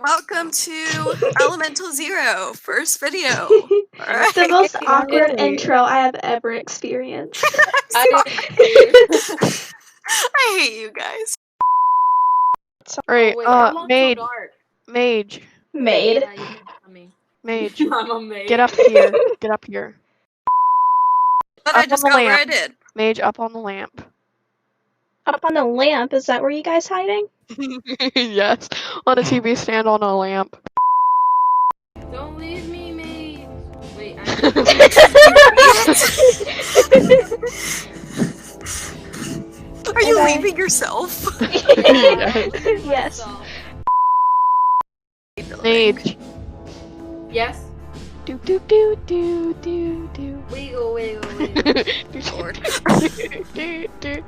welcome to Elemental Zero, first video. It's the most awkward intro I have ever experienced. I hate you guys. Alright, Mage. Maid. Mage. I'm a maid. Get up here. Get up here. But Up I just on the got where I lamp. did. Mage, up on the lamp. Up on the lamp? Is that where you guys hiding? Yes. On a TV stand on a lamp. Don't leave me, maid. Wait, Are you leaving yourself? Yes. Mage. Yes? Do do do do do do. Wiggle. Lord. do do do.